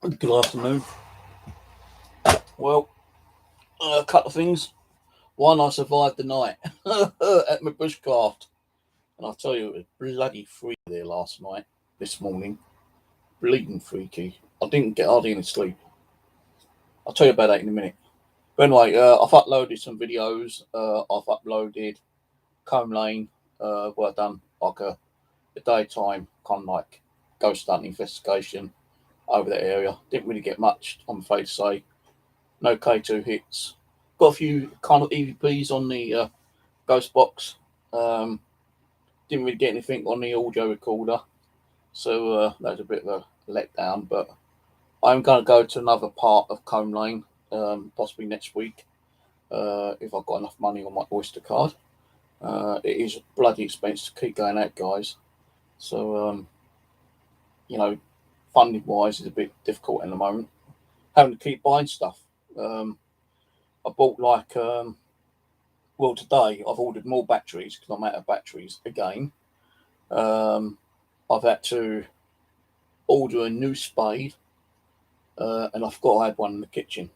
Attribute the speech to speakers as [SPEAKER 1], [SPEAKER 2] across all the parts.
[SPEAKER 1] Good afternoon. Well, a couple of things. One, I survived the night at my bushcraft, and I'll tell you, it was bloody freaky there last night, this morning. Bleeding freaky. I didn't get hardly any sleep. I'll tell you about that in a minute. But anyway, I've uploaded some videos. I've uploaded Combe Lane, where I've done like a daytime kind of like ghost hunting investigation over that area. Didn't really get much, I'm afraid to say. No K2 hits. Got a few kind of EVPs on the Ghost Box. Um, didn't really get anything on the audio recorder, so that was a bit of a letdown. But I'm going to go to another part of Combe Lane, possibly next week, if I've got enough money on my Oyster card. It is bloody expensive to keep going out, guys. So, you know, funding wise is a bit difficult at the moment. Having to keep buying stuff. Um, I bought well, today I've ordered more batteries because I'm out of batteries again. Um, I've had to order a new spade, and I've got to have one in the kitchen.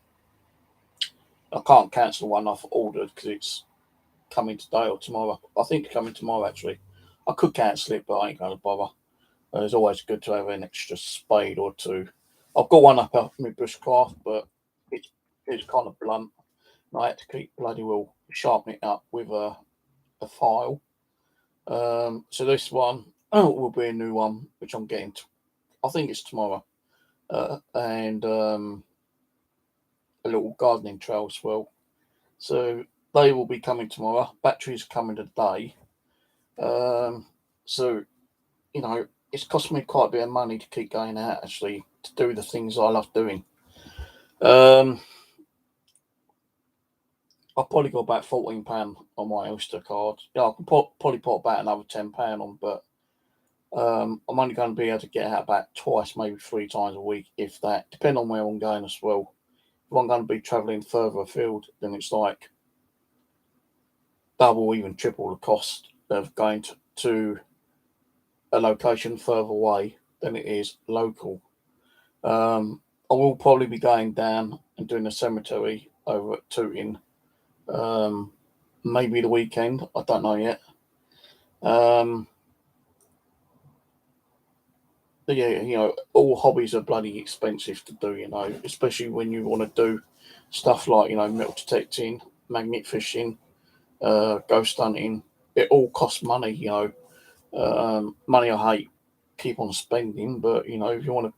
[SPEAKER 1] I can't cancel one I've ordered because it's coming today or tomorrow. I think it's coming tomorrow actually. I could cancel it, but I ain't going to bother. It's always good to have an extra spade or two. I've got one up my bushcraft, but it's it's kind of blunt. I had to keep bloody well sharpening it up with a file. So this one will be a new one, which I'm getting. I think it's tomorrow, and a little gardening trowel as well. So they will be coming tomorrow. Batteries coming today. Um, so it's cost me quite a bit of money to keep going out actually to do the things I love doing. Um, I've probably got about £14 on my Oyster card. Yeah, I can probably put about another £10 on, but I'm only going to be able to get out about twice, maybe three times a week, if that. Depending on where I'm going as well. If I'm going to be travelling further afield, then it's like double, even triple the cost of going to a location further away than it is local. Um, I will probably be going down and doing a cemetery over at Tooting, um, maybe the weekend. I don't know yet. Um, but yeah, all hobbies are bloody expensive to do. Especially when you want to do stuff like metal detecting, magnet fishing, ghost hunting. It all costs money. Money I hate keep on spending, but if you want to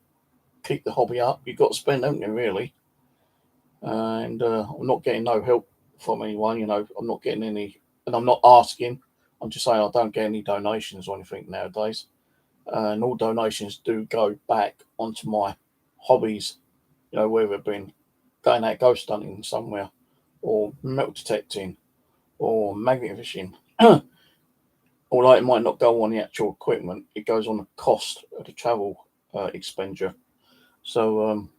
[SPEAKER 1] keep the hobby up, you've got to spend, haven't you? Really. And I'm not getting no help from anyone. I'm not getting any, and I'm not asking. I'm just saying I don't get any donations or anything nowadays. And all donations do go back onto my hobbies. Whether it been going out ghost hunting somewhere, or metal detecting, or magnet fishing. Although it might not go on the actual equipment, it goes on the cost of the travel expenditure. So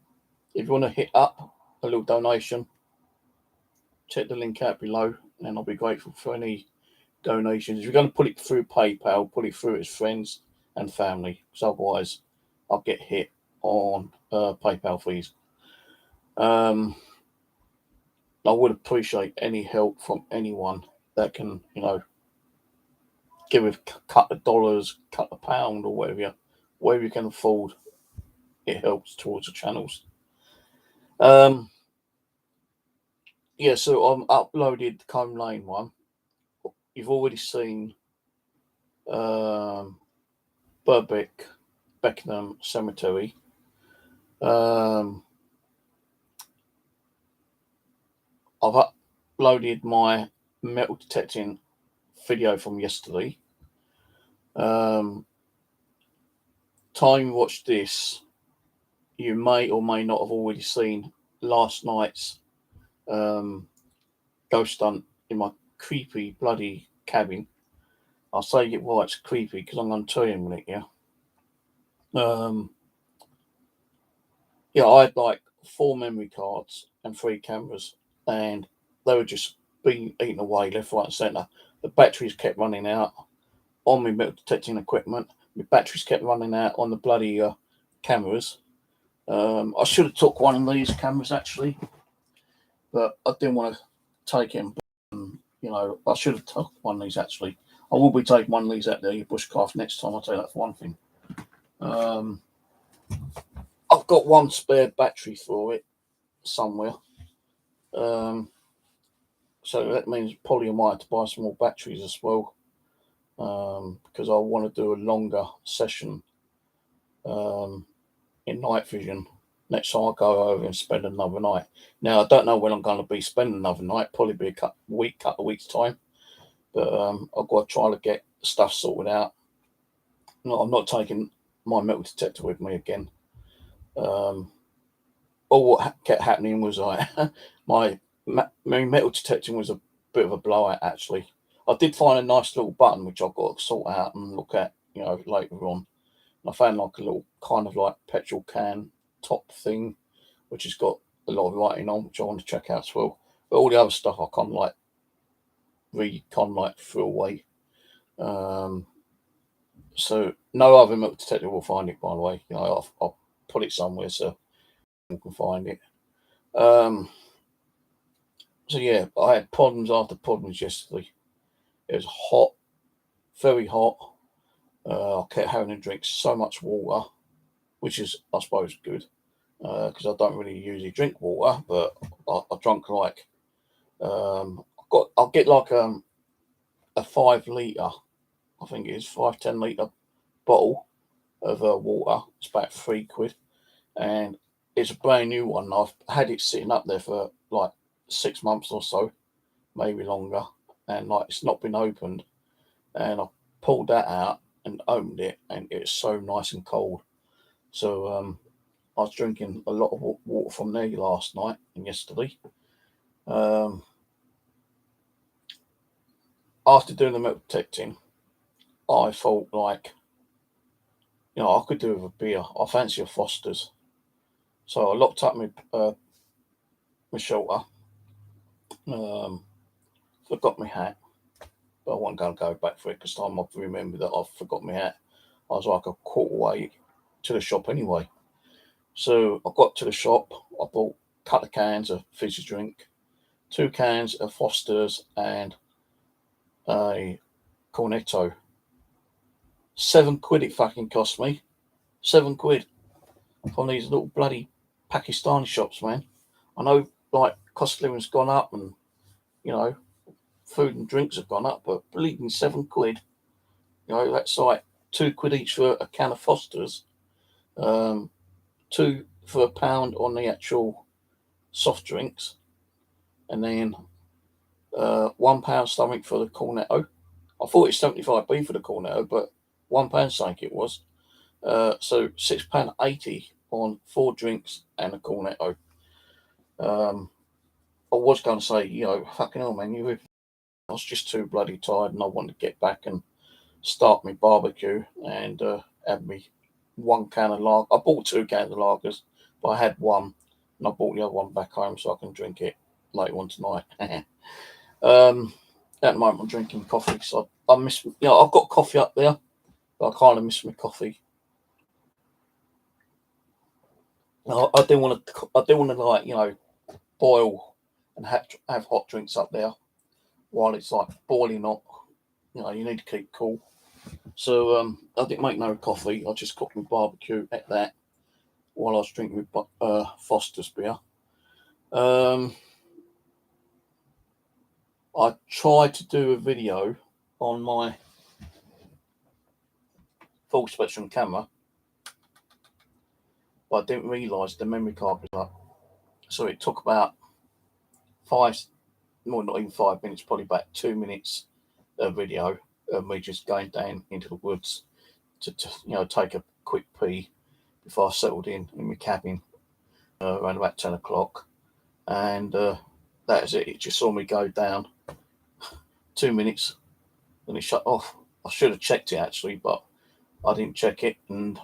[SPEAKER 1] if you want to hit up a little donation, check the link out below, and I'll be grateful for any donations. If you're going to put it through PayPal, put it through as friends and family, because otherwise I'll get hit on PayPal fees. Um, I would appreciate any help from anyone that can, give a cut of dollars, cut a pound, or whatever you can afford. It helps towards the channels. Um, yeah, so I've uploaded the Combe Lane one. You've already seen um, Burbeck Beckenham Cemetery. Um, I've uploaded my metal detecting video from yesterday. Um, time you watch this, you may or may not have already seen last night's um, ghost hunt in my creepy bloody cabin. I'll say it why it's creepy because I'm going to tell you in a minute. Um, yeah, I had like four memory cards and three cameras, and they were just being eaten away left, right, and centre. The batteries kept running out on my metal detecting equipment. My batteries kept running out on the bloody cameras. I should have took one of these cameras actually, but I didn't want to take it. I should have took one of these actually. I will be taking one of these out there, your bushcraft, next time. I'll tell you that for one thing. I've got one spare battery for it somewhere. So that means probably I might have to buy some more batteries as well. Because I want to do a longer session in night vision next time I go over and spend another night. Now I don't know when I'm going to be spending another night. Probably be a couple of weeks time. But I've got to try to get stuff sorted out. No, I'm not taking my metal detector with me again. All what kept happening was my metal detecting was a bit of a blowout actually. I did find a nice little button which I've got to sort out and look at, later on. I found like a little kind of like petrol can top thing, which has got a lot of writing on, which I want to check out as well. But all the other stuff I kind of like threw away. So no other metal detector will find it, by the way. I'll put it somewhere so you can find it. So yeah, I had problems after problems yesterday. It was hot, very hot. I kept having to drink so much water, which is, I suppose, good because I don't really usually drink water. But I drank like I'll get like a 5 litre, I think it is 5-10 litre bottle of water. It's about £3, and it's a brand new one. I've had it sitting up there for like 6 months or so, maybe longer, and like it's not been opened. And I pulled that out and opened it, and it's so nice and cold. So I was drinking a lot of water from there last night and yesterday. After doing the milk detecting, I felt like I could do with a beer. I fancy a Foster's, so I locked up my shelter. Forgot my hat, but I wasn't going to go back for it because time I've remembered that I forgot my hat. I was like a quarter way to the shop anyway. So I got to the shop. I bought a couple of cans of fizzy drink, 2 cans of Foster's, and a cornetto. £7 it fucking cost me. £7 from these little bloody Pakistani shops, man. I know, like, cost of living's gone up and, food and drinks have gone up, but bleeding £7. That's like £2 each for a can of Foster's. 2 for £1 on the actual soft drinks, and then £1 something for the cornetto. I thought it's 75p for the cornetto, but £1 something it was. So £6.80 on 4 drinks and a cornetto. I was going to say, fucking hell, man, I was just too bloody tired, and I wanted to get back and start my barbecue and have me 1 can of lager. I bought 2 cans of lagers, but I had one, and I bought the other one back home so I can drink it later on tonight. At the moment, I'm drinking coffee, so I miss. I've got coffee up there, but I kind of miss my coffee. I do want to, boil and have hot drinks up there while it's like boiling hot. You need to keep cool. So I didn't make no coffee. I just cooked my barbecue at that while I was drinking my Foster's beer. I tried to do a video on my full spectrum camera, but I didn't realise the memory card was up. So it took about not even 5 minutes, probably about 2 minutes of video of me just going down into the woods to take a quick pee before I settled in my cabin around about 10 o'clock. And that is it. It just saw me go down 2 minutes and it shut off. I should have checked it actually, but I didn't check it. And,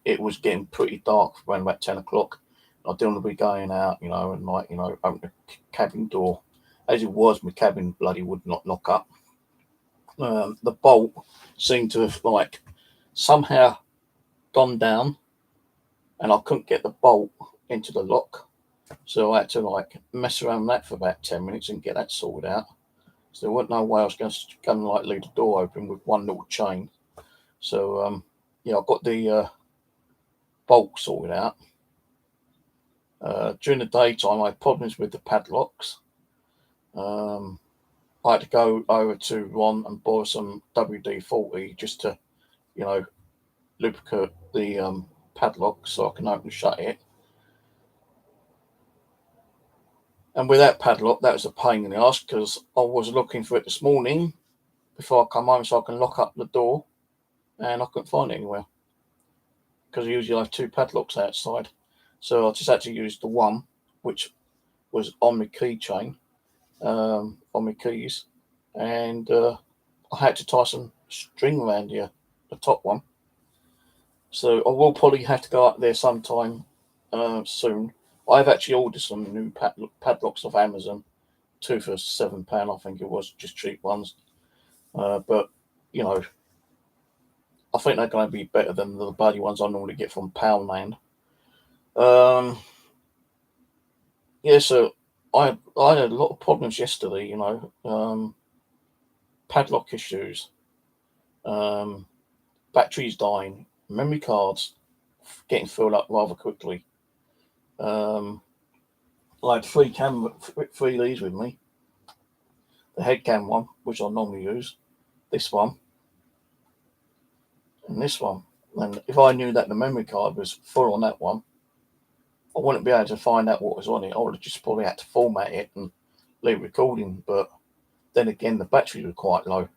[SPEAKER 1] it was getting pretty dark around about 10 o'clock. I didn't want to be going out, and open the cabin door. As it was, my cabin bloody would not lock up. The bolt seemed to have somehow gone down
[SPEAKER 2] and I couldn't get the bolt into the lock. So I had to like mess around with that for about 10 minutes and get that sorted out. So there wasn't no way I was going to like leave the door open with one little chain. So yeah, I got the bolt sorted out. During the daytime, I had problems with the padlocks. Um, I had to go over to Ron and borrow some WD-40 just to, you know, lubricate the padlock so I can open and shut it. And with that padlock, that was a pain in the ass because I was looking for it this morning before I come home so I can lock up the door, and I couldn't find it anywhere because I usually have two padlocks outside. So I just had to use the one which was on my keychain, on my keys, and I had to tie some string around the top one. So I will probably have to go up there sometime soon. I've actually ordered some new padlocks off Amazon, two for £7, I think it was, just cheap ones. But you know, I think they're going to be better than the bloody ones I normally get from Poundland. Um, yeah, so I had a lot of problems yesterday. Padlock issues, um, batteries dying, memory cards getting filled up rather quickly. Um, I had three leads with me. The head cam one, which I normally use, this one, and this one. And if I knew that the memory card was full on that one, I wouldn't be able to find out what was on it. I would have just probably had to format it and leave recording. But then again, the batteries were quite low.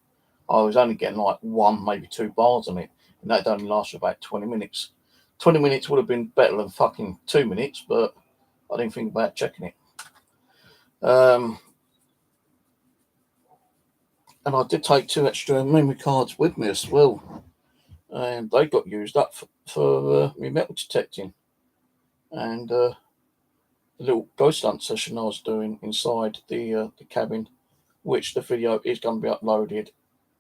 [SPEAKER 2] I was only getting like one, maybe 2 bars on it, and that only lasted about 20 minutes. 20 minutes would have been better than fucking 2 minutes, but I didn't think about checking it. And I did take 2 extra memory cards with me as well, and they got used up for my metal detecting and the little ghost hunt session I was doing inside the cabin, which the video is going to be uploaded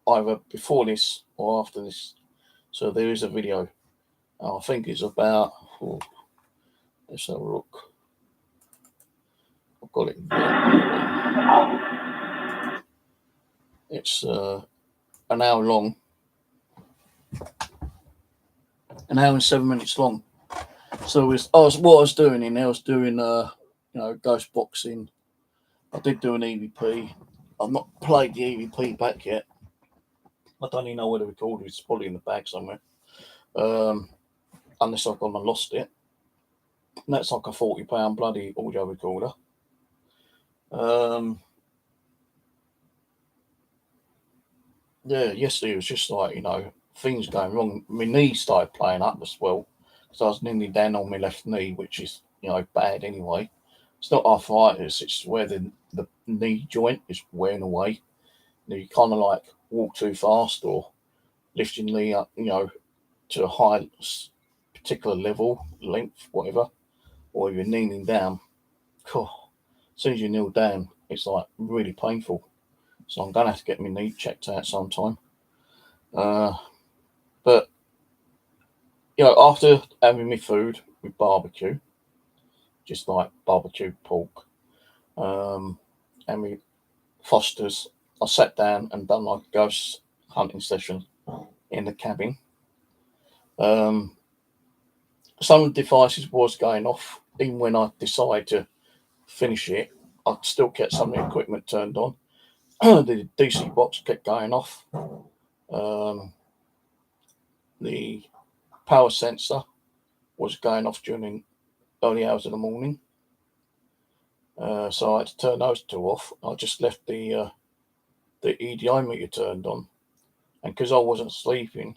[SPEAKER 2] either before this or after this. So there is a video. I think it's about. Oh, let's have a look. I've got it. It's an hour long, an hour and 7 minutes long. So what I was doing in there, I was doing ghost boxing. I did do an EVP. I've not played the EVP back yet. I don't even know where the recorder is. It's probably in the bag somewhere. Um, Unless I've gone and lost it. And that's like a £40 bloody audio recorder. Um, yeah, yesterday it was just like, things going wrong. My knee started playing up as well. So I was nearly down on my left knee, which is, bad anyway. It's not arthritis, it's where the knee joint is wearing away. You kind of like walk too fast or lift your knee up, to a high particular level, length, whatever, or you're kneeling down. As soon as you kneel down, it's like really painful. So I'm gonna have to get my knee checked out sometime. Uh, but after having my food with barbecue, just like barbecue pork, um, and my Fosters, I sat down and done like a ghost hunting session in the cabin. Um, some of the devices was going off even when I decided to finish it. I still kept some of the equipment turned on. The DC box kept going off. Um, the power sensor was going off during the early hours of the morning. So I had to turn those two off. I just left the EDI meter turned on, and because I wasn't sleeping,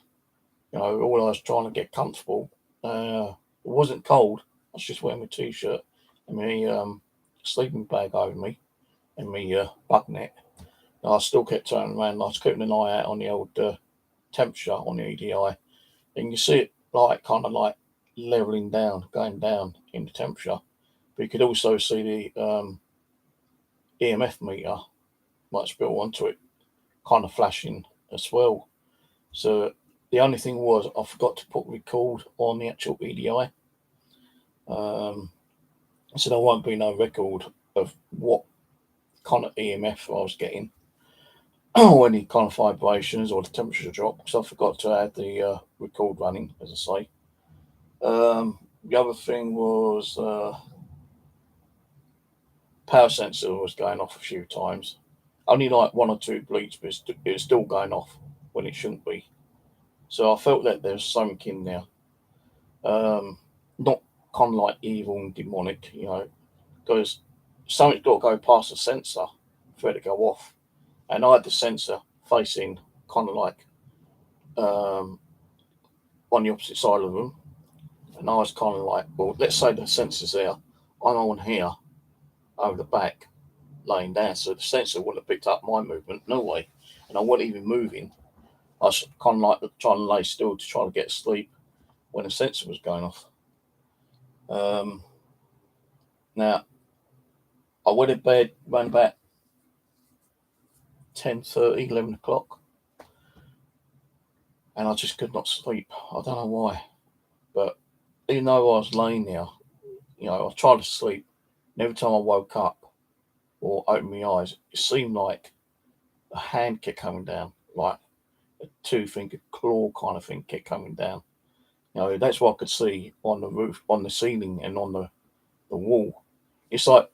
[SPEAKER 2] all I was trying to get comfortable. It wasn't cold. I was just wearing my t-shirt and my sleeping bag over me and my bug net. And I still kept turning around. I was keeping an eye out on the old temperature on the EDI, and you see it like kind of like leveling down, going down in the temperature. But you could also see the EMF meter, much built onto it, kind of flashing as well. So the only thing was I forgot to put record on the actual EDI. I said there won't be no record of what kind of EMF I was getting, or any kind of vibrations or the temperature drop, because I forgot to add the record running, as I say. The other thing was power sensor was going off a few times. Only like one or two bleeps, but it's still going off when it shouldn't be. So I felt that there's something in there. Not kind of like evil and demonic, because something's got to go past the sensor for it to go off. And I had the sensor facing kind of like um, on the opposite side of the room. And I was kind of like, well, let's say the sensor's there. I'm on here over the back, laying down. So the sensor wouldn't have picked up my movement, no way. And I wasn't even moving. I was kind of like trying to lay still to try to get sleep when the sensor was going off. Now, I went to bed around about 10:30, 11 o'clock. And I just could not sleep. I don't know why. But even though I was laying there, I tried to sleep. And every time I woke up or opened my eyes, it seemed like a hand kept coming down, like a two-fingered claw kind of thing kept coming down. That's what I could see on the roof, on the ceiling, and on the wall. It's like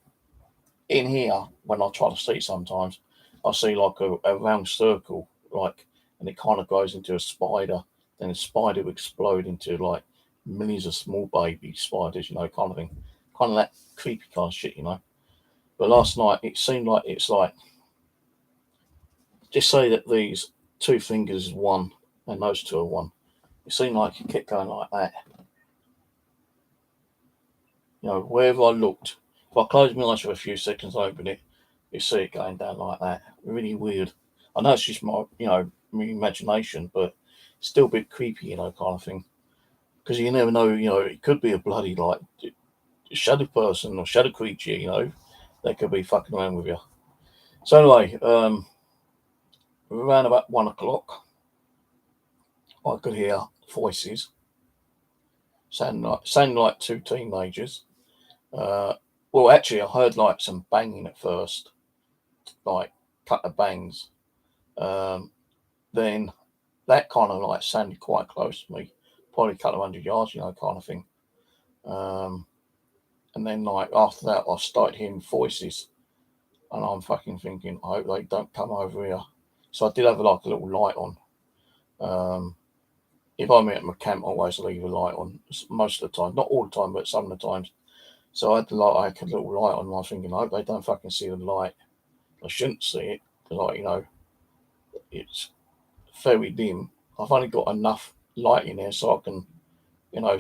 [SPEAKER 2] in here, when I try to see sometimes, I see like a round circle, and it kind of goes into a spider. Then the spider will explode into like millions of small baby spiders, kind of thing. Kind of that creepy kind of shit. But last night, it seemed like it's like, just say that these two fingers is one and those two are one. It seemed like it kept going like that. Wherever I looked, if I closed my eyes for a few seconds, open it, you see it going down like that. Really weird. I know it's just my imagination, but still a bit creepy, kind of thing. Because you never know, it could be a bloody like shadow person or shadow creature, that could be fucking around with you. So anyway, around about 1 o'clock, I could hear voices sounding like two teenagers. Well, actually, I heard like some banging at first, like cut of bangs. Um, then that kind of like sounded quite close to me, probably a couple of 100 yards, kind of thing. And then like after that, I started hearing voices, and I'm fucking thinking, I hope they don't come over here. So I did have like a little light on. If I'm at my camp, I always leave a light on most of the time, not all the time, but some of the times. So I had a little light on, and I was thinking, I hope they don't fucking see the light. I shouldn't see it because, it's very dim. I've only got enough light in there so I can,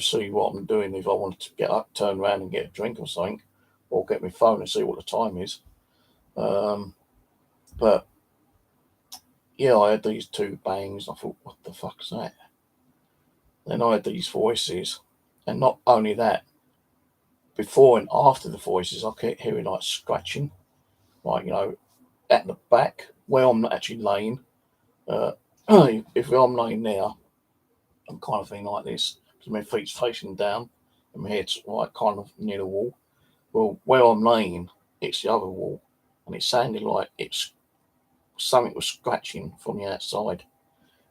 [SPEAKER 2] see what I'm doing if I want to get up, turn around and get a drink or something, or get my phone and see what the time is. But yeah, I had these two bangs. I thought, what the fuck's that? Then I had these voices, and not only that, before and after the voices, I kept hearing like scratching, like at the back where I'm not actually laying. Uh, if I'm laying there, I'm kind of thing like this, because my feet's facing down and my head's like kind of near the wall. Well, where I'm laying, it's the other wall, and it sounded like it's something was scratching from the outside.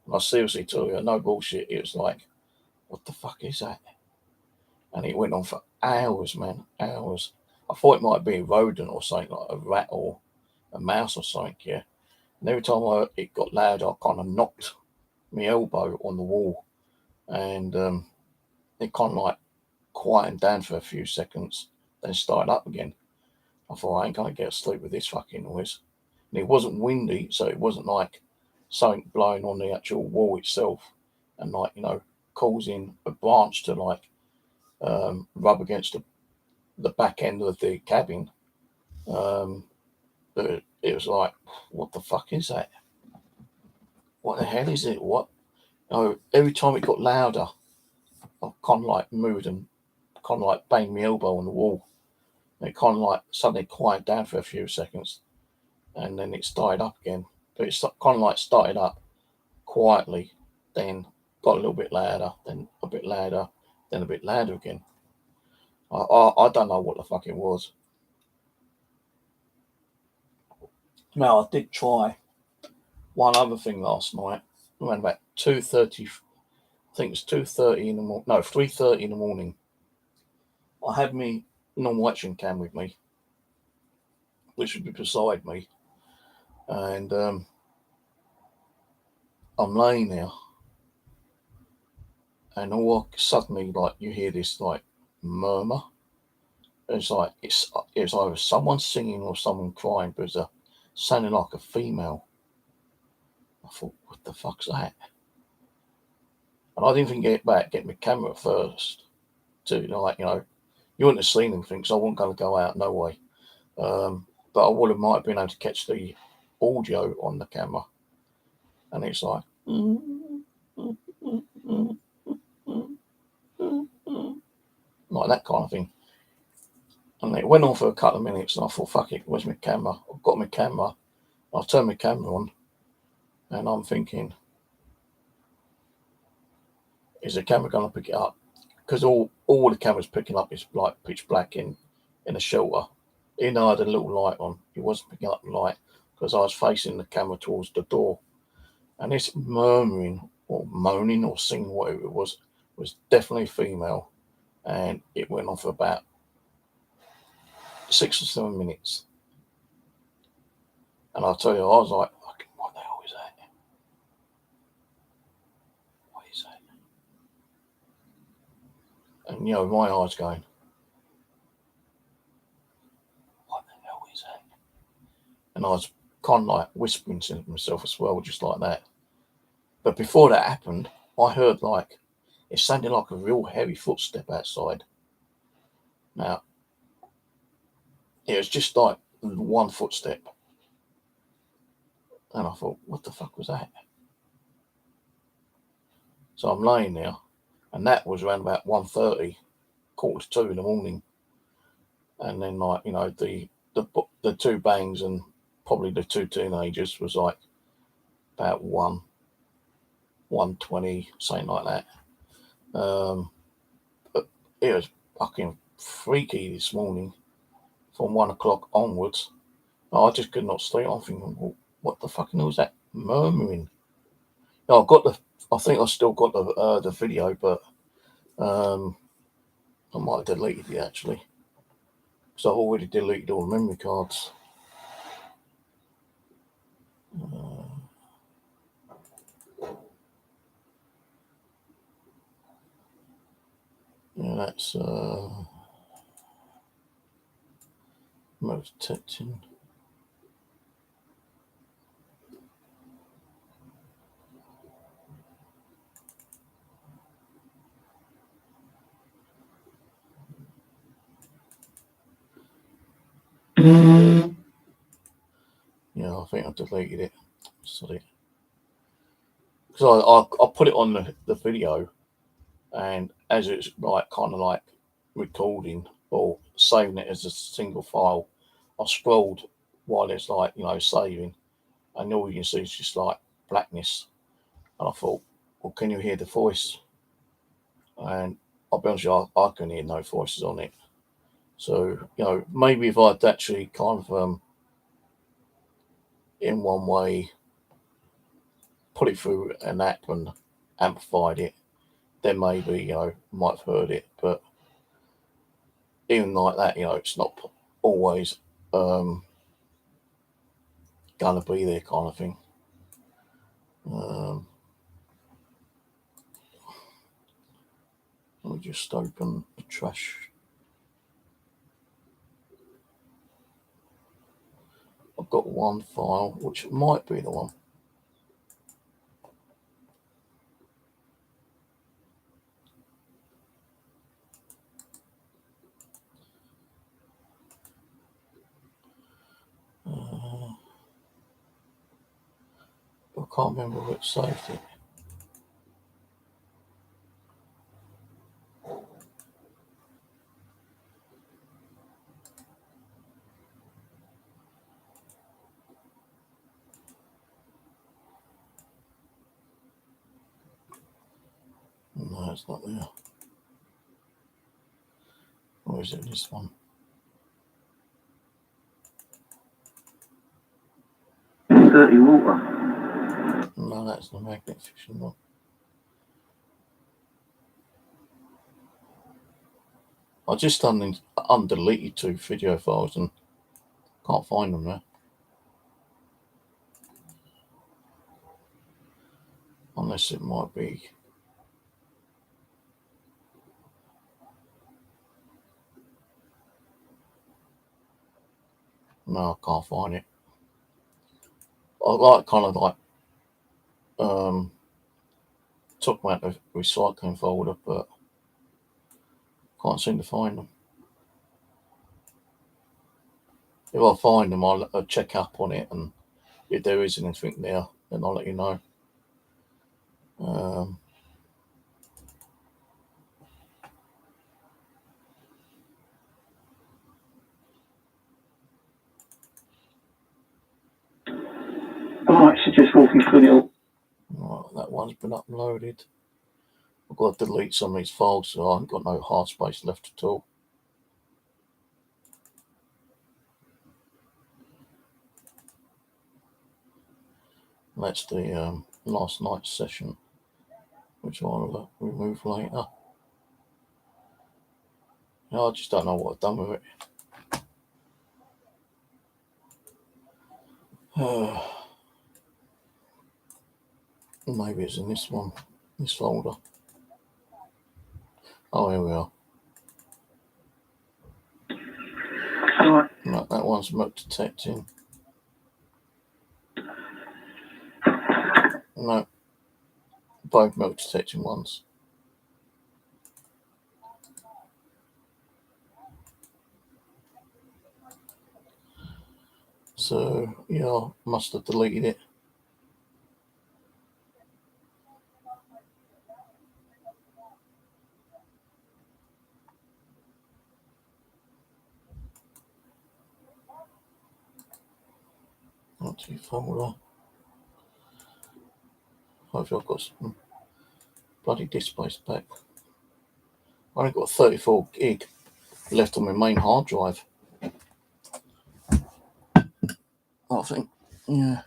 [SPEAKER 2] And I seriously tell you, no bullshit, it was like, what the fuck is that? And it went on for hours, man, hours. I thought it might be a rodent or something, like a rat or a mouse or something, yeah. And every time it got loud, I kind of knocked my elbow on the wall, and it kind of like quietened down for a few seconds, then started up again. I thought, I ain't going to get asleep with this fucking noise. And it wasn't windy, so it wasn't like something blowing on the actual wall itself and like, causing a branch to like rub against the back end of the cabin. But it was like, what the fuck is that? What the hell is it? What? Every time it got louder, I kind of like moved and kind of like banged my elbow on the wall. And it kind of like suddenly quieted down for a few seconds, and then it started up again. But it's kind of like started up quietly, then got a little bit louder, then a bit louder, then a bit louder again. I don't know what the fuck it was. Now, I did try one other thing last night, around about 2:30, I think it's 2:30 in the morning, no, 3:30 in the morning. I had my normal action cam with me, which would be beside me, and I'm laying there, and all suddenly, like, you hear this, like, murmur. It's like, it's either someone singing or someone crying, but it's sounding like a female. I thought, what the fuck's that? And I didn't think get my camera first to, you wouldn't have seen anything, so I wasn't going to go out, no way. But I would have might have been able to catch the audio on the camera. And it's like, like that kind of thing. And it went on for a couple of minutes, and I thought, fuck it, where's my camera? I've got my camera. I turned my camera on, and I'm thinking, is the camera going to pick it up? Because all the camera's picking up is like pitch black in a shelter. Even though I had a little light on, it wasn't picking up the light because I was facing the camera towards the door. And this murmuring or moaning or singing, whatever it was definitely female. And it went on for about 6 or 7 minutes. And I'll tell you, I was like, fucking, what the hell is that? What is that? And, my eyes going, what the hell is that? And I was kind of like whispering to myself as well, just like that. But before that happened, I heard like, it sounded like a real heavy footstep outside. Now, it was just like one footstep. And I thought, what the fuck was that? So I'm laying there, and that was around about 1:30, 1:45 in the morning. And then, like, the two bangs and probably the two teenagers was like about 1:20, something like that. But it was fucking freaky this morning from 1 o'clock onwards. I just could not sleep. I'm thinking, well, what the fucking hell was that murmuring? No, I think I still got the video, but I might have deleted it actually, because I've already deleted all the memory cards. Yeah, that's most detecting. Yeah, I think I deleted it. Sorry. Because I put it on the video, and as it's like kind of like recording or saving it as a single file, I scrolled while it's like, saving, and all you can see is just like blackness. And I thought, well, can you hear the voice? And I'll be honest with you, I couldn't hear no voices on it. So, maybe if I'd actually kind of, in one way, put it through an app and amplified it, then maybe, might have heard it. But even like that, it's not always going to be there kind of thing. Let me just open the trash. I've got one file, which might be the one. I can't remember where it saved it. No, it's not there. Or is it this one?
[SPEAKER 3] Dirty water.
[SPEAKER 2] No, that's the magnet fishing one. I just undeleted 2 video files and can't find them now. Unless it might be. No, I can't find it. I like kind of like talk about the recycling folder, but can't seem to find them. If I find them, I'll check up on it, and if there is anything there, then I'll let you know.
[SPEAKER 3] Alright, so just walking through the...
[SPEAKER 2] Right, that one's been uploaded. I've got to delete some of these files, so I haven't got no hard space left at all. That's the last night's session, which I'll remove later. I just don't know what I've done with it. Maybe it's in this one, this folder. Oh, here we are.
[SPEAKER 3] Alright.
[SPEAKER 2] No, that one's smoke detecting. No, both smoke detecting ones. So, yeah, I must have deleted it. Not too folder. Hopefully I've got some bloody disk space back. I only got 34 gig left on my main hard drive. I think, yeah.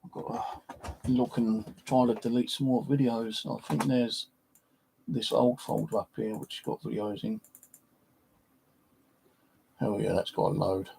[SPEAKER 2] I've got to look and try to delete some more videos. I think there's this old folder up here which has got videos in. Oh yeah, that's got a load.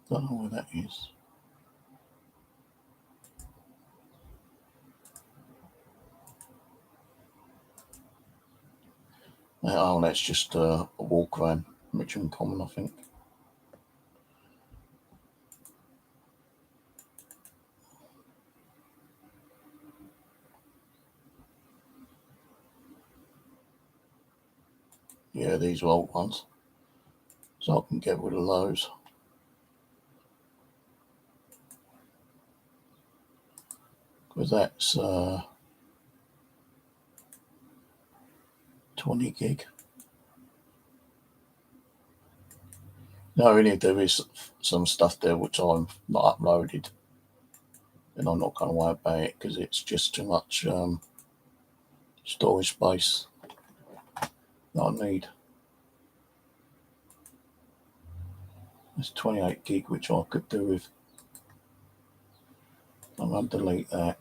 [SPEAKER 2] Don't know where that is. Oh, that's just a walk around Richmond Common, I think. Yeah, these are old ones. So I can get rid of those. Because that's 20 gig. No, really, there is some stuff there which I'm not uploaded. And I'm not going to worry about it because it's just too much storage space that I need. There's 28 gig which I could do with. I'm going to delete that.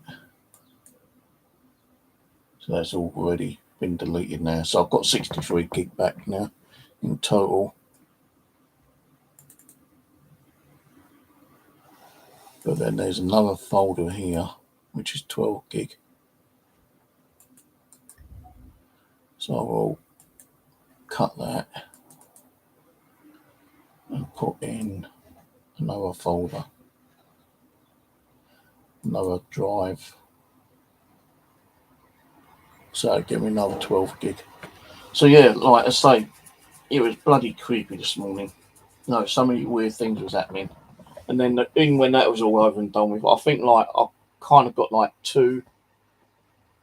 [SPEAKER 2] So that's already been deleted now. So I've got 63 gig back now in total. But then there's another folder here which is 12 gig. So I will cut that and put in another folder, another drive. So give me another 12 gig. So yeah, like I say, it was bloody creepy this morning. No, so many weird things was happening. And then even when that was all over and done with, I think like I kind of got like 2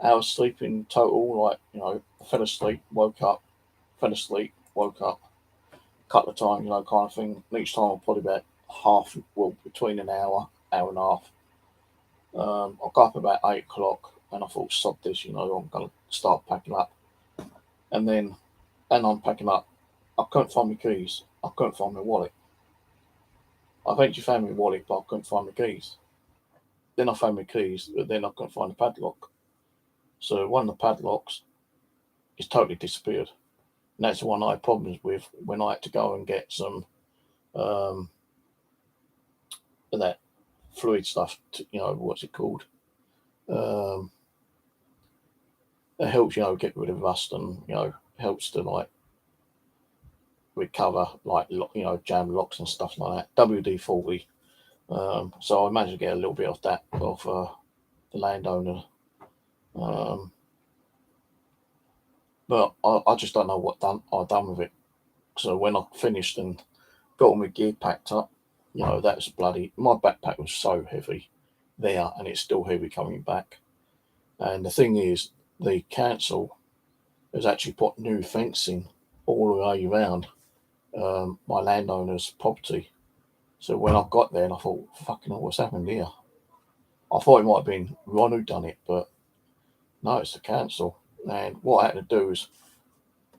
[SPEAKER 2] hours sleep in total. Like, you know, I fell asleep, woke up, fell asleep, woke up a couple of times, you know, kind of thing. And each time I probably about half, well, between an hour, hour and a half. I got up about 8 o'clock and I thought, sod this, you know, I'm going to start packing up. And then, and I'm packing up, I couldn't find my keys. I couldn't find my wallet. I eventually found my wallet, but I couldn't find my keys. Then I found my keys, but then I couldn't find the padlock. So one of the padlocks is totally disappeared. And that's the one I had problems with when I had to go and get some that fluid stuff, you know, what's it called? It helps, you know, get rid of rust and, you know, helps to like recover, like, you know, jam locks and stuff like that. WD-40. So I managed to get a little bit of that off the landowner. But I just don't know what I've done with it. So when I finished and got all my gear packed up, you know, that was bloody, my backpack was so heavy there and it's still heavy coming back. And the thing is, the council has actually put new fencing all the way around my landowner's property. So when I got there and I thought, fucking hell, what's happened here? I thought it might have been Ron who done it, but no, it's the council. And what I had to do is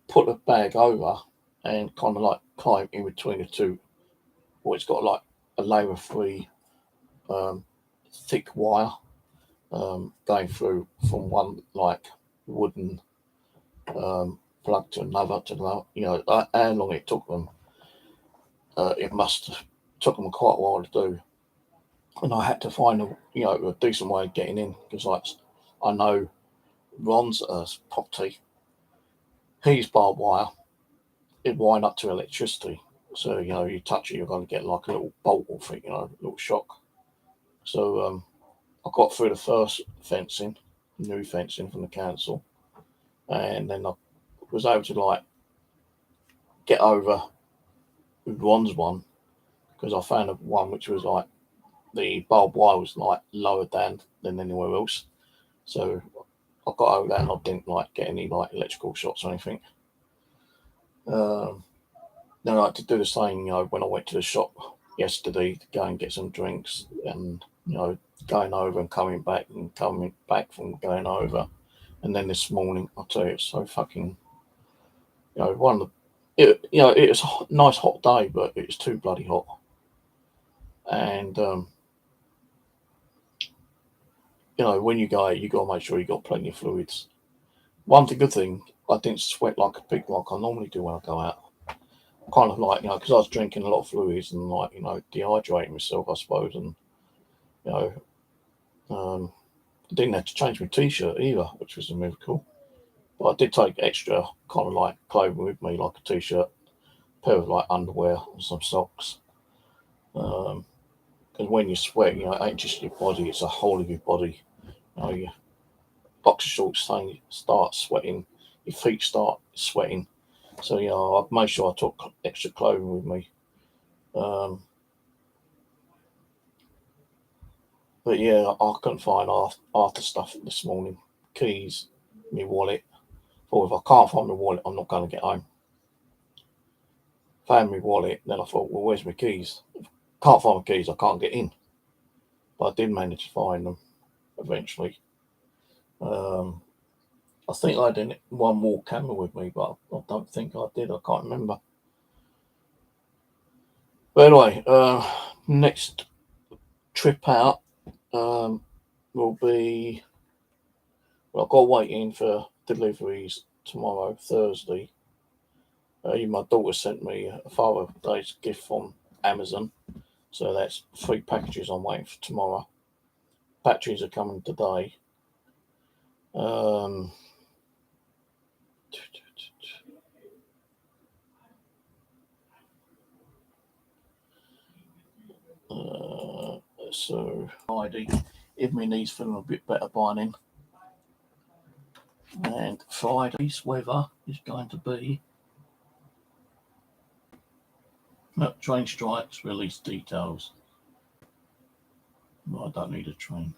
[SPEAKER 2] put the bag over and kind of like climb in between the two. Well, it's got like a layer of free thick wire going through from one like wooden plug to another, you know, how long it took them. It must have took them quite a while to do. And I had to find a decent way of getting in because, like, I know Ron's property, he's barbed wire. It wind up to electricity, so you know you touch it, you're going to get like a little bolt or thing, you know, a little shock. So I got through the first fencing, new fencing from the council, and then I was able to like get over Ron's one because I found a one which was like the barbed wire was like lower down than anywhere else. So I got over that and I didn't like get any like electrical shots or anything. Then I had to do the same, you know, when I went to the shop yesterday to go and get some drinks and, you know, going over and coming back from going over. And then this morning, I'll tell you, it's so fucking, you know, it was a nice hot day, but it was too bloody hot. And, you know, when you go out, you got to make sure you got plenty of fluids. One good thing, I didn't sweat like a pig like I normally do when I go out. Kind of like, you know, because I was drinking a lot of fluids and like, you know, dehydrating myself, I suppose. And, you know, I didn't have to change my t-shirt either, which was a miracle. But I did take extra kind of like clothing with me, like a t-shirt, a pair of like underwear and some socks. Because when you sweat, you know, it ain't just your body, it's a whole of your body. You know, your boxer shorts start sweating, your feet start sweating. So, you know, I made sure I took extra clothing with me. But yeah, I couldn't find after stuff this morning. Keys, my wallet. Thought if I can't find my wallet, I'm not going to get home. Found my wallet, then I thought, well, where's my keys? Can't find my keys, I can't get in. But I did manage to find them eventually. I think I had one more camera with me, but I don't think I did. I can't remember. But anyway, next trip out will be. Well, I've got to wait in for deliveries tomorrow, Thursday. My daughter sent me a Father's Day gift from Amazon. So that's 3 packages I'm waiting for tomorrow. Batteries are coming today. So Friday, if my knee's feeling a bit better by then. And Friday's weather is going to be train strikes, release details.
[SPEAKER 1] Well, I don't need a train.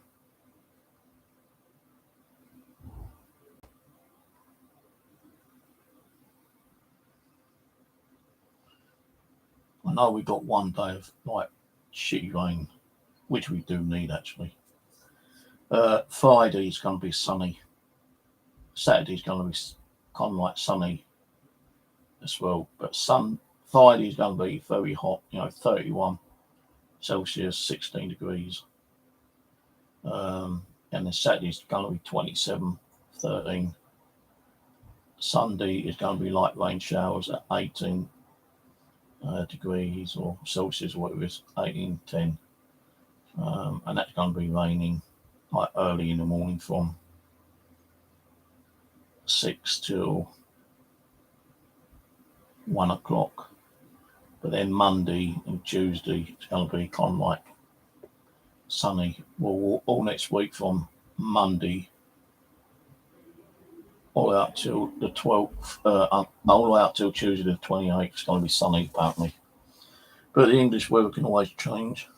[SPEAKER 1] I know we got one day of like shitty rain, which we do need actually. Friday's going to be sunny. Saturday's going to be kind of like sunny as well. But Friday's going to be very hot, 31 Celsius, 16 degrees. And then Saturday's going to be 27, 13. Sunday is going to be light rain showers at 18 degrees or Celsius, or whatever it is, 18, 10. And that's going to be raining like early in the morning from 6 till 1 o'clock. But then Monday and Tuesday it's going to be kind of like sunny. Well, all next week from Monday all the way up till the 12th, all the way up till Tuesday the 28th, it's going to be sunny apparently. But the English weather can always change.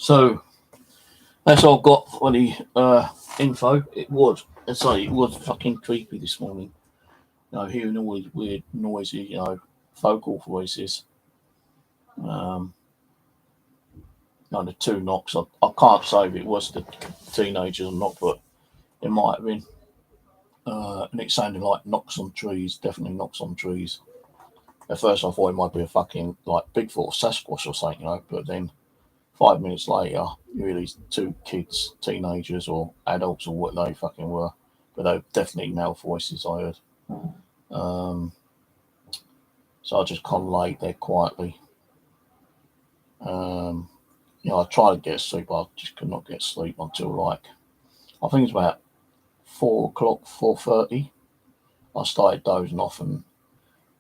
[SPEAKER 1] So that's all I've got for the info. It was fucking creepy this morning. Hearing all these weird noises, vocal voices. The two knocks. I can't say if it was the teenagers or not, but it might have been. And it sounded like knocks on trees, definitely knocks on trees. At first I thought it might be a fucking like Bigfoot or Sasquatch or something, but then 5 minutes later, you realise two kids, teenagers or adults or what they fucking were, but they were definitely male voices I heard. So I just kind of laid there quietly. I tried to get sleep, but I just could not get sleep until like, I think it's about 4 o'clock, 4:30. I started dozing off, and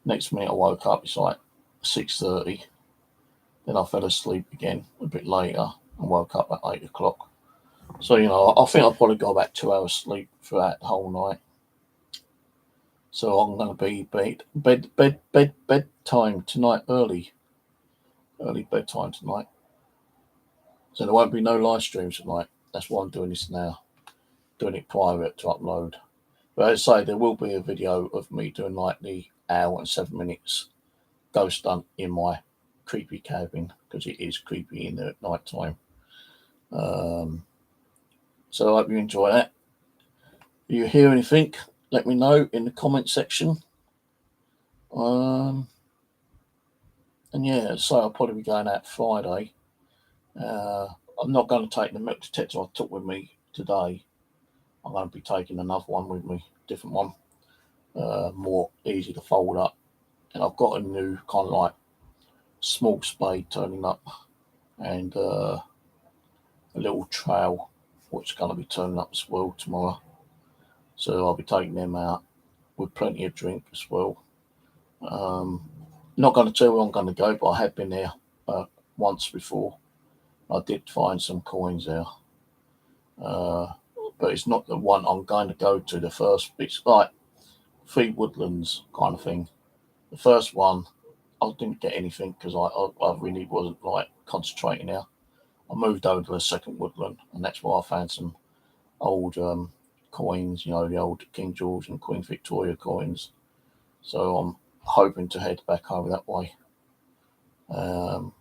[SPEAKER 1] next minute I woke up, it's like 6:30. Then I fell asleep again a bit later and woke up at 8 o'clock. So, I think I probably got about 2 hours sleep throughout the whole night. So I'm going to be bedtime tonight, early bedtime tonight. So there won't be no live streams tonight. That's why I'm doing this now, doing it private to upload. But as I say, there will be a video of me doing like the hour and 7 minutes ghost hunt in my creepy cabin, because it is creepy in there at night time. So I hope you enjoy that. If you hear anything, let me know in the comment section. And yeah, so I'll probably be going out Friday. I'm not going to take the milk detector I took with me today. I'm going to be taking another one with me, different one, more easy to fold up. And I've got a new kind of like small spade turning up, and a little trowel which is going to be turning up as well tomorrow. So I'll be taking them out with plenty of drink as well. Not going to tell where I'm going to go, but I have been there once before. I did find some coins there. But it's not the one I'm going to go to. The first, it's like Free Woodlands kind of thing. The first one, I didn't get anything because I really wasn't like concentrating there. I moved over to the second woodland, and that's where I found some old coins, the old King George and Queen Victoria coins. So I'm hoping to head back over that way. But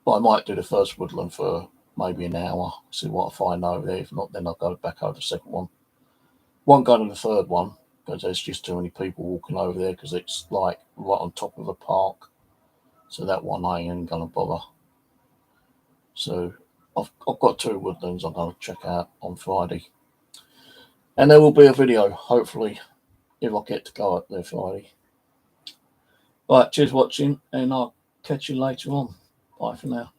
[SPEAKER 1] I might do the first woodland for maybe an hour, see what I find over there. If not, then I'll go back over the second one. Won't go to the third one because there's just too many people walking over there, because it's like right on top of a park. So that one I ain't going to bother. So I've got 2 woodlands I'm going to check out on Friday. And there will be a video, hopefully, if I get to go up there Friday. Right, cheers for watching, and I'll catch you later on. Bye for now.